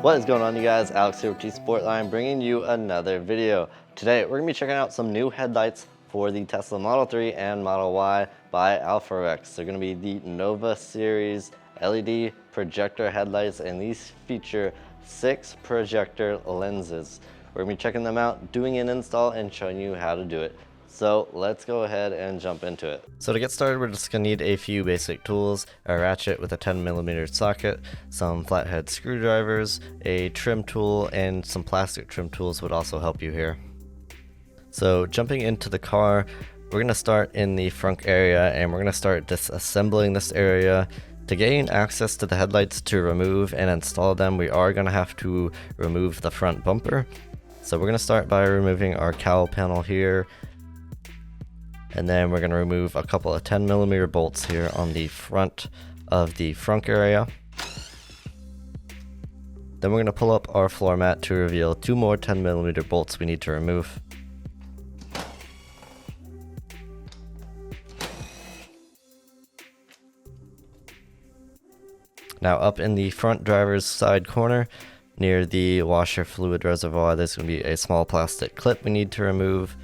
What is going on, you guys? Alex here with Sportline, bringing you another video. Today we're going to be checking out some new headlights for the Tesla Model 3 and Model Y by AlphaRex. They're going to be the Nova series LED projector headlights, and these feature 6 projector lenses. We're going to be checking them out, doing an install, and showing you how to do it. So let's go ahead and jump into it. So to get started, we're just going to need a few basic tools: a ratchet with a 10mm socket, some flathead screwdrivers, a trim tool, and some plastic trim tools would also help you here. So jumping into the car, we're going to start in the front area, and we're going to start disassembling this area. To gain access to the headlights to remove and install them, we are going to have to remove the front bumper. So we're going to start by removing our cowl panel here. And then we're going to remove a couple of 10mm bolts here on the front of the front area. Then we're going to pull up our floor mat to reveal 2 more 10mm bolts we need to remove. Now up in the front driver's side corner, near the washer fluid reservoir, there's going to be a small plastic clip we need to remove.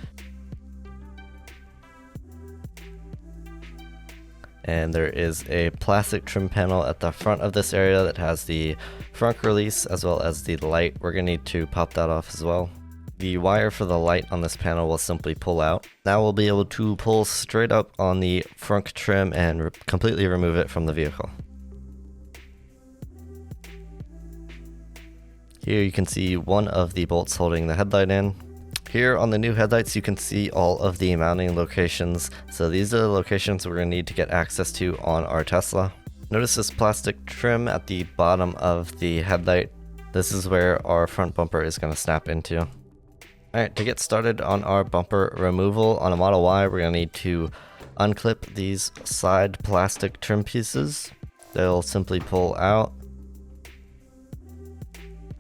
And there is a plastic trim panel at the front of this area that has the front release as well as the light. We're going to need to pop that off as well. The wire for the light on this panel will simply pull out. Now we'll be able to pull straight up on the front trim and completely remove it from the vehicle. Here you can see one of the bolts holding the headlight in. Here on the new headlights, you can see all of the mounting locations. So these are the locations we're going to need to get access to on our Tesla. Notice this plastic trim at the bottom of the headlight. This is where our front bumper is going to snap into. Alright, to get started on our bumper removal on a Model Y, we're going to need to unclip these side plastic trim pieces. They'll simply pull out.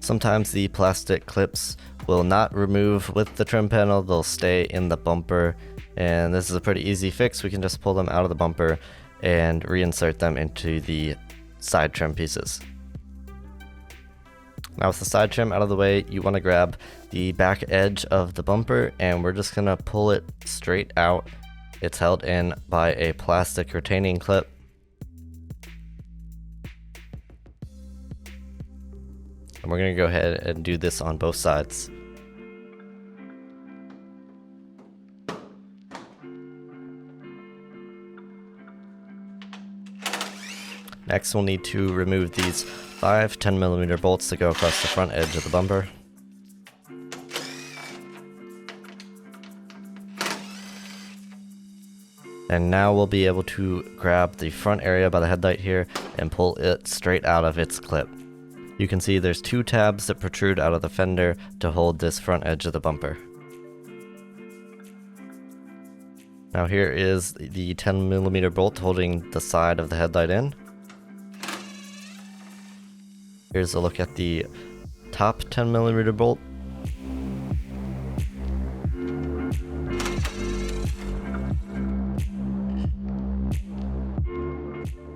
Sometimes the plastic clips will not remove with the trim panel, they'll stay in the bumper, and this is a pretty easy fix. We can just pull them out of the bumper and reinsert them into the side trim pieces. Now with the side trim out of the way, you want to grab the back edge of the bumper, and we're just going to pull it straight out. It's held in by a plastic retaining clip. And we're going to go ahead and do this on both sides. Next, we'll need to remove these 5 10mm bolts that go across the front edge of the bumper. And now we'll be able to grab the front area by the headlight here and pull it straight out of its clip. You can see there's 2 tabs that protrude out of the fender to hold this front edge of the bumper. Now here is the 10mm bolt holding the side of the headlight in. Here's a look at the top 10mm bolt.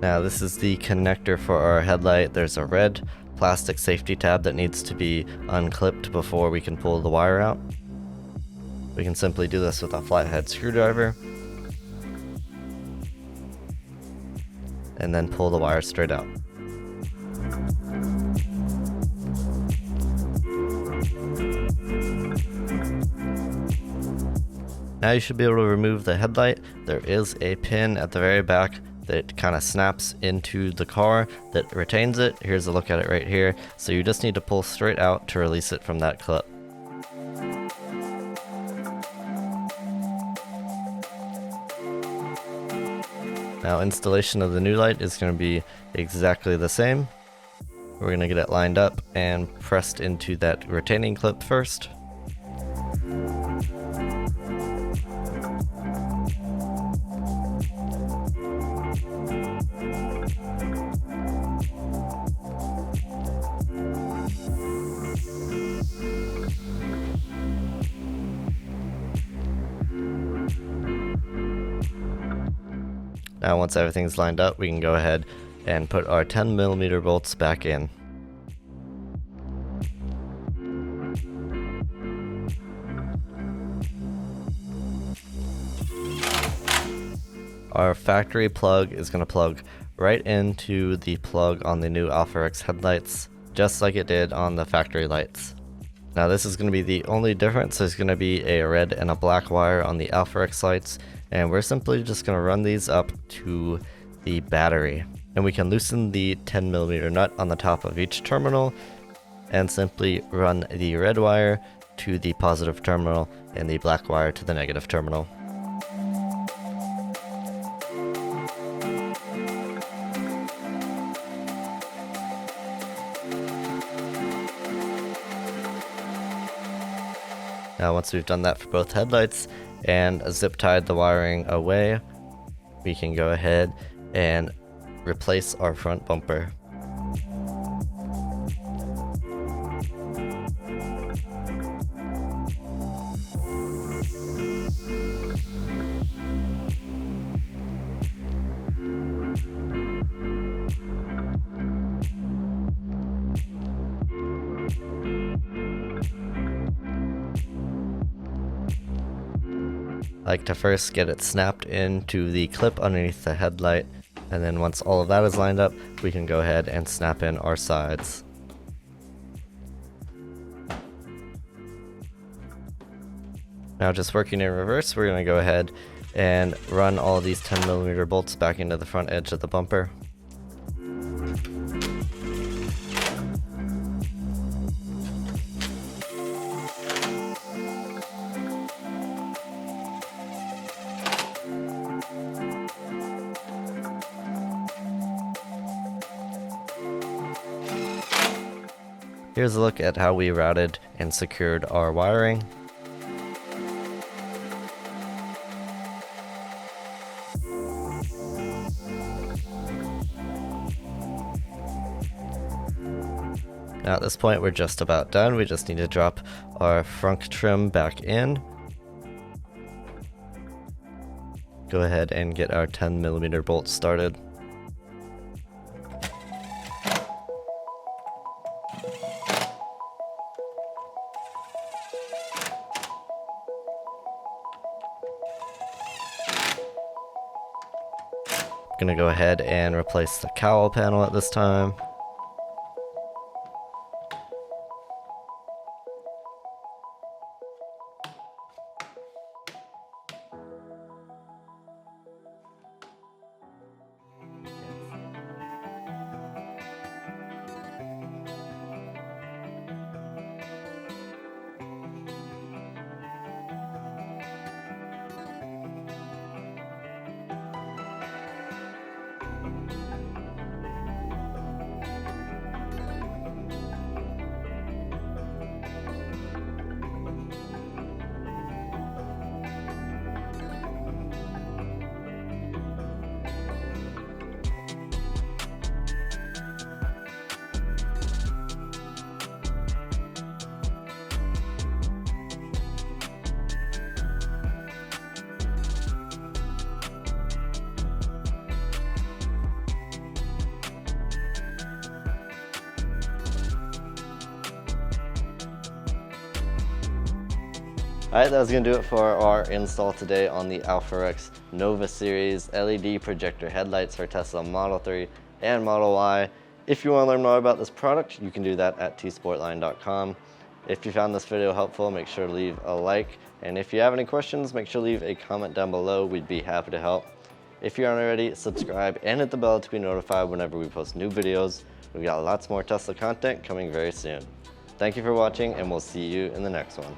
Now this is the connector for our headlight. There's a red plastic safety tab that needs to be unclipped before we can pull the wire out. We can simply do this with a flathead screwdriver and then pull the wire straight out. Now you should be able to remove the headlight. There is a pin at the very back that kind of snaps into the car that retains it. Here's a look at it right here. So you just need to pull straight out to release it from that clip. Now installation of the new light is going to be exactly the same. We're going to get it lined up and pressed into that retaining clip first. Now once everything's lined up, we can go ahead and put our 10mm bolts back in. Our factory plug is going to plug right into the plug on the new AlphaRex headlights, just like it did on the factory lights. Now this is going to be the only difference. There's going to be a red and a black wire on the AlphaRex lights, and we're simply just going to run these up to the battery. And we can loosen the 10mm nut on the top of each terminal and simply run the red wire to the positive terminal and the black wire to the negative terminal. Now once we've done that for both headlights and zip tied the wiring away, we can go ahead and replace our front bumper. I like to first get it snapped into the clip underneath the headlight, and then once all of that is lined up, we can go ahead and snap in our sides. Now just working in reverse, we're going to go ahead and run all of these 10mm bolts back into the front edge of the bumper. Here's a look at how we routed and secured our wiring. Now at this point we're just about done. We just need to drop our frunk trim back in. Go ahead and get our 10mm bolts started. Gonna go ahead and replace the cowl panel at this time. Alright, that was going to do it for our install today on the AlphaRex Nova Series LED projector headlights for Tesla Model 3 and Model Y. If you want to learn more about this product, you can do that at tsportline.com. If you found this video helpful, make sure to leave a like. And if you have any questions, make sure to leave a comment down below. We'd be happy to help. If you aren't already, subscribe and hit the bell to be notified whenever we post new videos. We've got lots more Tesla content coming very soon. Thank you for watching, and we'll see you in the next one.